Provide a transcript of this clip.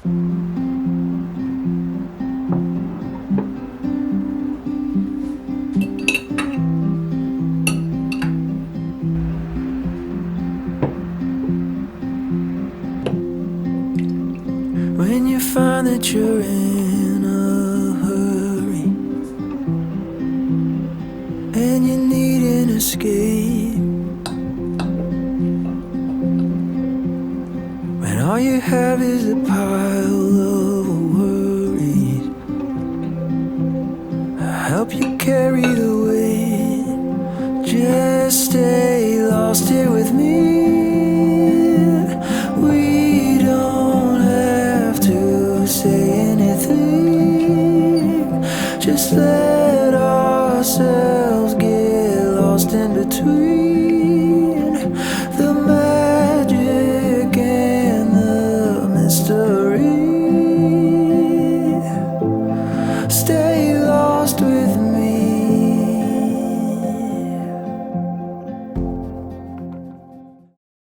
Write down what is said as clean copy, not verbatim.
When you find that you're in a hurry and you need an escape, when all you have is a pile of worries, I'll help you carry the weight. Just stay lost here with me. We don't have to say anything. Just let ourselves get lost in between the magic and the mystery.